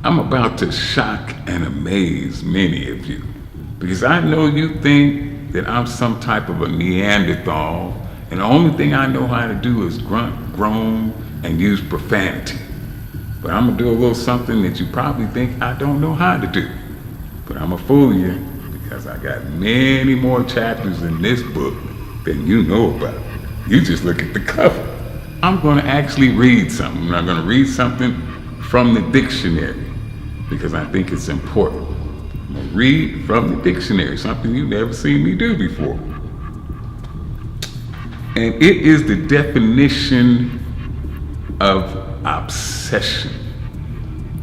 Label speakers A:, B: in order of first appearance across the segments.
A: I'm about to shock and amaze many of you because I know you think that I'm some type of a Neanderthal and the only thing I know how to do is grunt, groan, and use profanity. But I'm gonna do a little something that you probably think I don't know how to do. But I'm gonna fool you because I got many more chapters in this book than you know about. You just look at the cover. I'm gonna actually read something. I'm gonna read something from the dictionary because I think it's important. I'm gonna read from the dictionary, something you've never seen me do before. And it is the definition of obsession.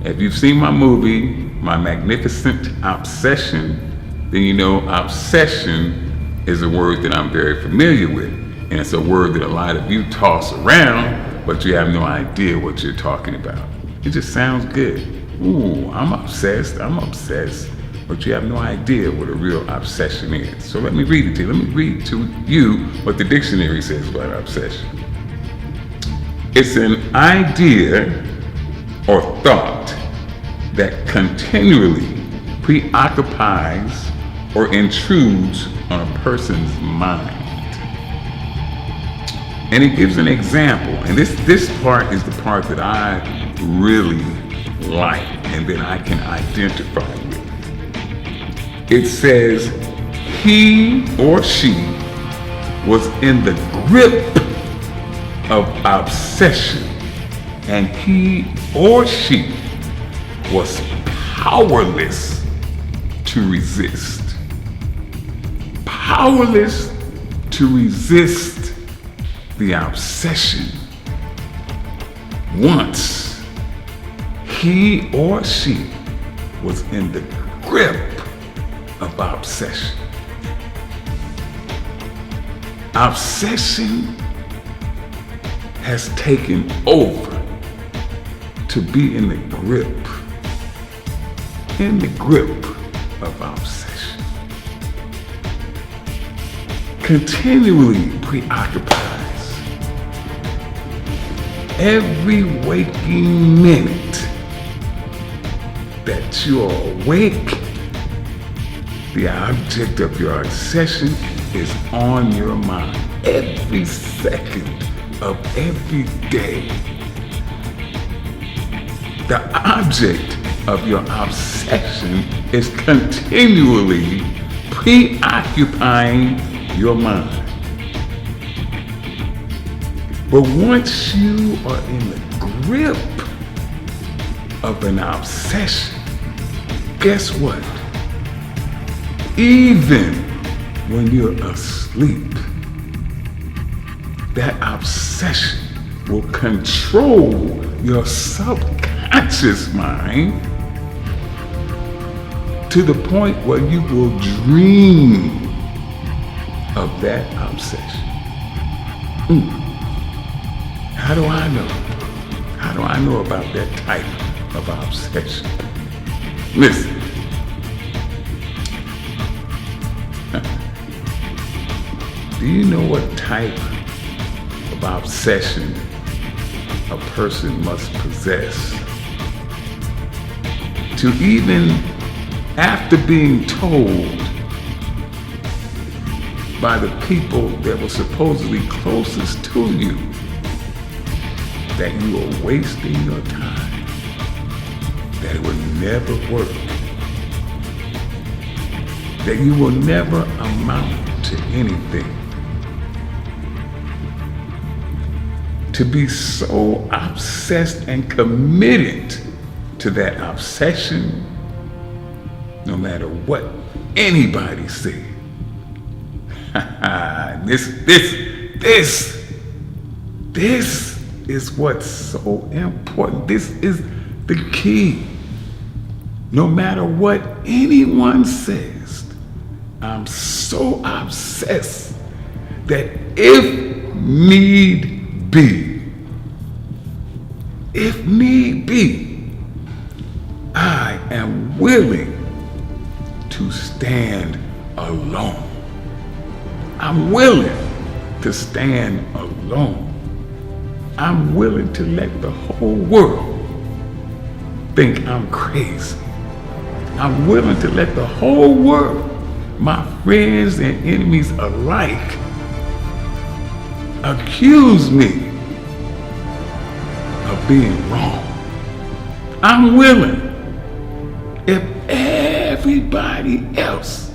A: If you've seen my movie, My Magnificent Obsession, then you know obsession is a word that I'm very familiar with. And it's a word that a lot of you toss around, but you have no idea what you're talking about. It just sounds good. Ooh, I'm obsessed, but you have no idea what a real obsession is. So let me read it to you. Let me read to you what the dictionary says about obsession. It's an idea or thought that continually preoccupies or intrudes on a person's mind. And it gives an example, and this part is the part that I really like and that I can identify with. It says, he or she was in the grip of obsession, and he or she was powerless to resist. Powerless to resist the obsession. Once he or she was in the grip of obsession. Obsession has taken over to be in the grip of obsession. Continually preoccupies every waking minute that you are awake. The object of your obsession is on your mind every second of every day. The object of your obsession is continually preoccupying your mind. But once you are in the grip of an obsession, guess what? Even when you're asleep, that obsession will control your subconscious mind to the point where you will dream of that obsession. How do I know? How do I know about that type of obsession? Listen. Do you know what type of obsession a person must possess to even after being told by the people that were supposedly closest to you that you are wasting your time, that it will never work, that you will never amount to anything? To be so obsessed and committed to that obsession, no matter what anybody said. This is what's so important. This is the key. No matter what anyone says, I'm so obsessed that if need be, I am willing to stand alone. I'm willing to stand alone. I'm willing to let the whole world think I'm crazy. I'm willing to let the whole world, my friends and enemies alike, accuse me of being wrong. I'm willing. If everybody else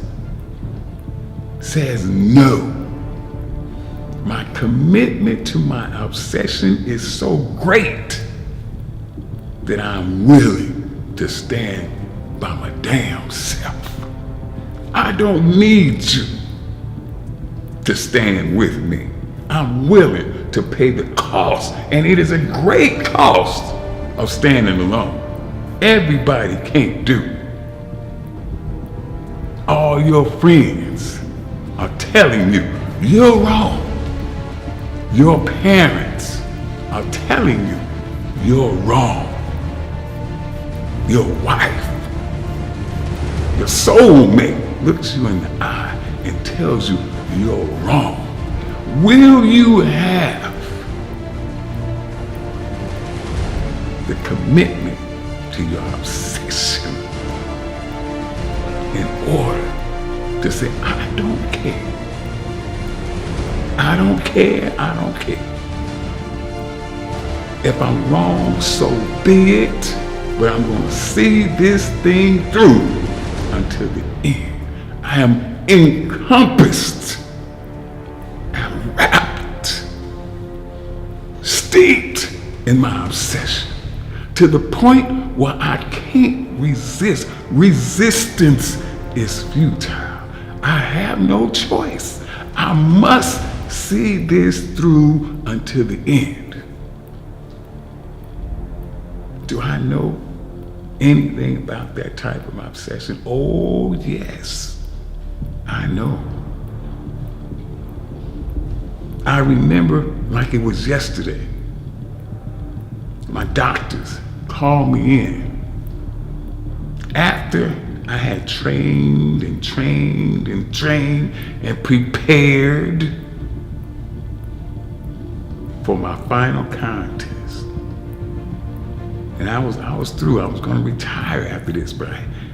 A: says no, my commitment to my obsession is so great that I'm willing to stand by my damn self. I don't need you to stand with me. I'm willing to pay the cost, and it is a great cost of standing alone. Everybody can't do it. All your friends are telling you you're wrong. Your parents are telling you you're wrong. Your wife, your soulmate looks you in the eye and tells you you're wrong. Will you have the commitment to your obsession in order to say, I don't care. I don't care, I don't care. If I'm wrong, so be it, but I'm going to see this thing through until the end. I am encompassed and wrapped, steeped in my obsession, to the point where I can't resist. Resistance is futile. I have no choice. I must see this through until the end. Do I know anything about that type of obsession? Oh, yes, I know. I remember like it was yesterday. My doctors called me in after I had trained and trained and trained and prepared for my final contest. And I was through. I was going to retire after this, but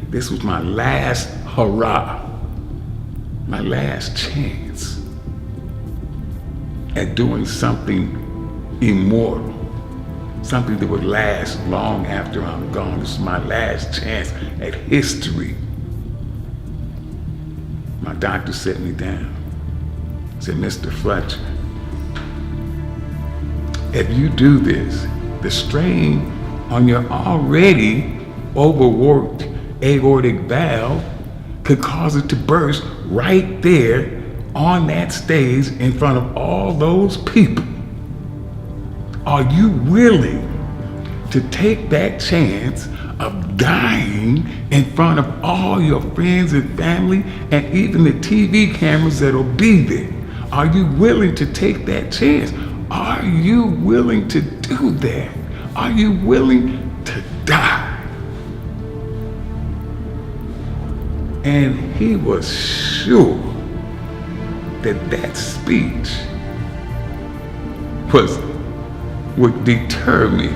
A: this was my last hurrah, my last chance at doing something immortal, something that would last long after I'm gone. This is my last chance at history. My doctor set me down. Said, Mr. Fletcher, if you do this, the strain on your already overworked aortic valve could cause it to burst right there on that stage in front of all those people. Are you willing to take that chance of dying in front of all your friends and family and even the TV cameras that'll be there? Are you willing to take that chance? Are you willing to do that? Are you willing to die? And he was sure that that speech would deter me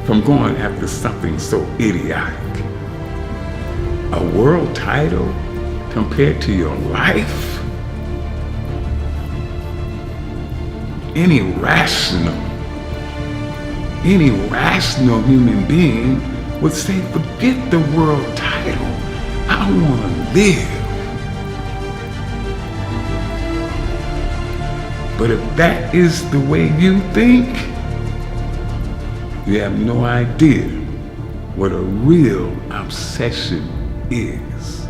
A: from going after something so idiotic. A world title compared to your life? Any rational human being would say, forget the world title. I want to live. But if that is the way you think, you have no idea what a real obsession is,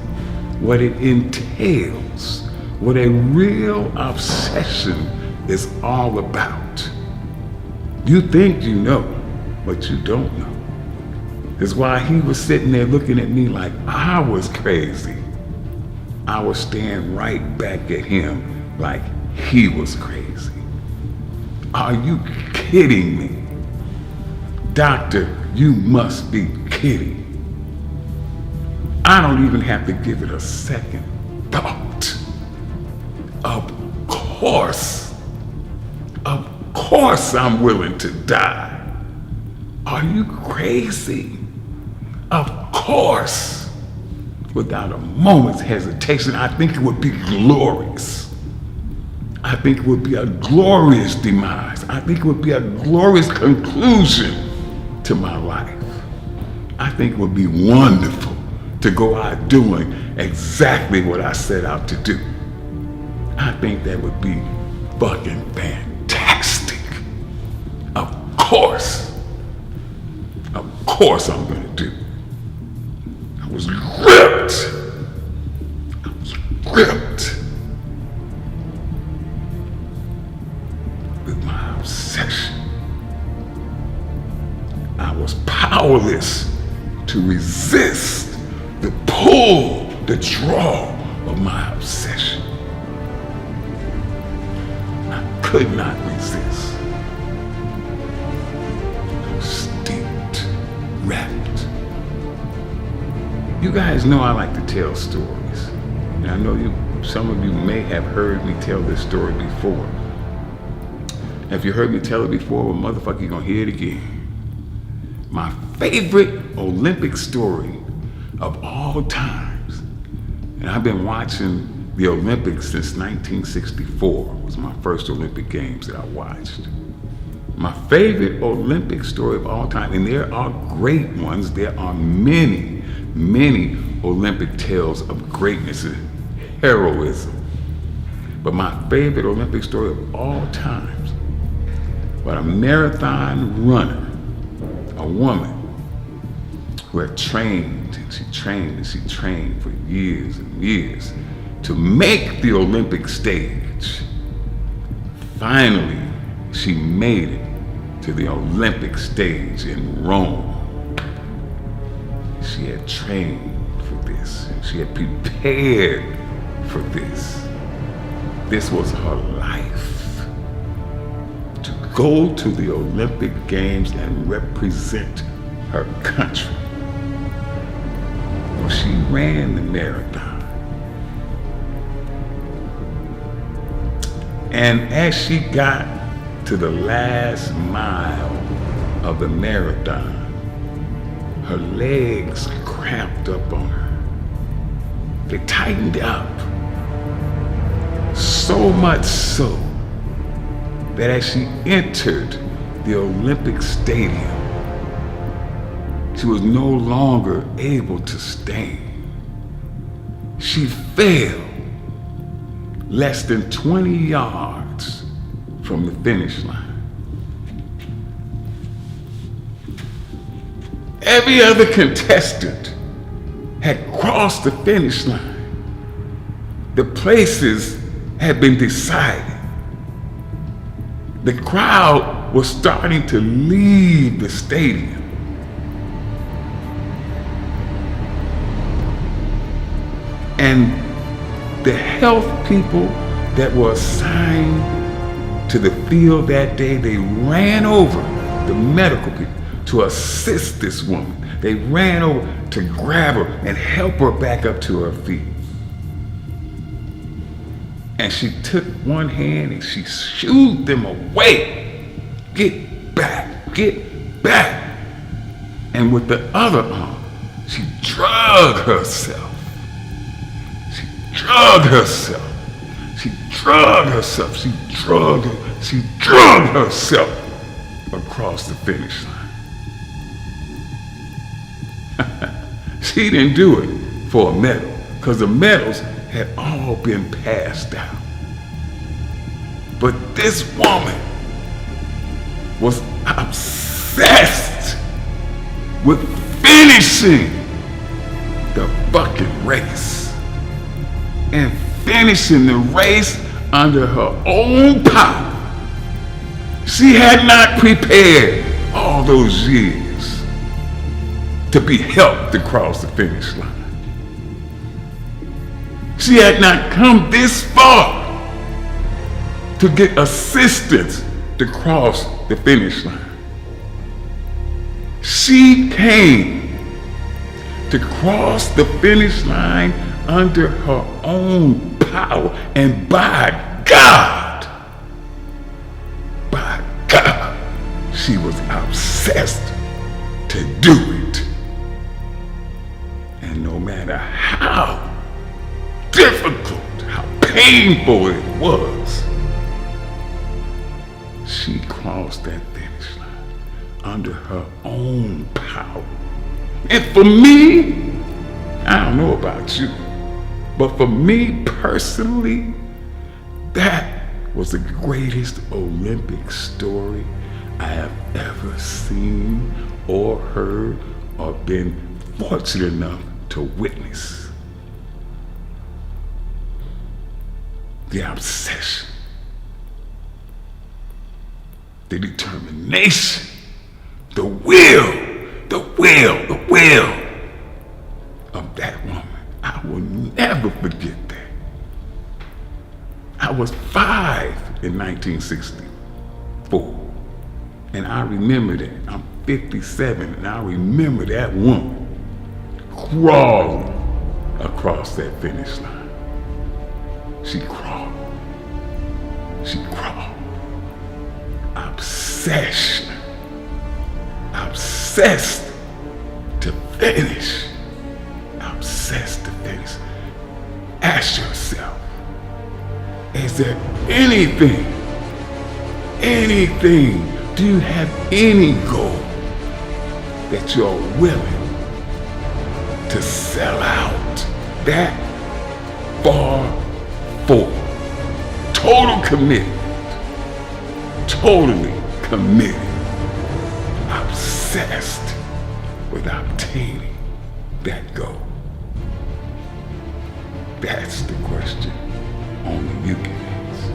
A: what it entails, what a real obsession is all about. You think you know, but you don't know. That's why he was sitting there looking at me like I was crazy. I was staring right back at him like he was crazy. Are you kidding me? Doctor, you must be kidding. I don't even have to give it a second thought. Of course I'm willing to die. Are you crazy? Of course. Without a moment's hesitation, I think it would be glorious. I think it would be a glorious demise. I think it would be a glorious conclusion to my life. I think it would be wonderful to go out doing exactly what I set out to do. I think that would be fucking fantastic. Of course I'm gonna do. I was gripped with my obsession. I was powerless to resist the pull, the draw of my obsession. I could not resist. I was steeped, wrapped. You guys know I like to tell stories. And I know some of you may have heard me tell this story before. If you heard me tell it before, well, motherfucker, you're gonna hear it again. My favorite Olympic story of all times, and I've been watching the Olympics since 1964, was my first Olympic Games that I watched. My favorite Olympic story of all time, and there are great ones, there are many Olympic tales of greatness and heroism. But my favorite Olympic story of all times, about a marathon runner, a woman who had trained and she trained for years and years to make the Olympic stage. Finally, she made it to the Olympic stage in Rome. She had trained for this. She had prepared for this. This was her life. To go to the Olympic Games and represent her country. Well, she ran the marathon. And as she got to the last mile of the marathon, her legs cramped up on her. They tightened up. So much so that as she entered the Olympic Stadium, she was no longer able to stand. She fell less than 20 yards from the finish line. Every other contestant had crossed the finish line. The places had been decided. The crowd was starting to leave the stadium. And the health people that were assigned to the field that day, they ran over, the medical people, to assist this woman. They ran over to grab her and help her back up to her feet. And she took one hand and she shooed them away. Get back, get back. And with the other arm, she drug herself. She drug herself. She drug herself. She drug herself across the finish line. She didn't do it for a medal, because the medals had all been passed out. But this woman was obsessed with finishing the fucking race. And finishing the race under her own power. She had not prepared all those years to be helped across the finish line. She had not come this far to get assistance to cross the finish line. She came to cross the finish line under her own power, and by God, she was obsessed to do it. And no matter how difficult, how painful it was, she crossed that finish line under her own power. And for me, I don't know about you, but for me personally, that was the greatest Olympic story I have ever seen or heard or been fortunate enough to witness. The obsession, the determination, the will of that woman. I will never forget that. I was 5 in 1964, and I remember that. I'm 57, and I remember that woman crawling across that finish line. She crawled. Obsession. Obsessed to finish. Obsessed to finish. Ask yourself, is there anything, do you have any goal that you're willing to sell out that far for? Total commitment. Totally committed. Obsessed with obtaining that goal. That's the question only you can answer.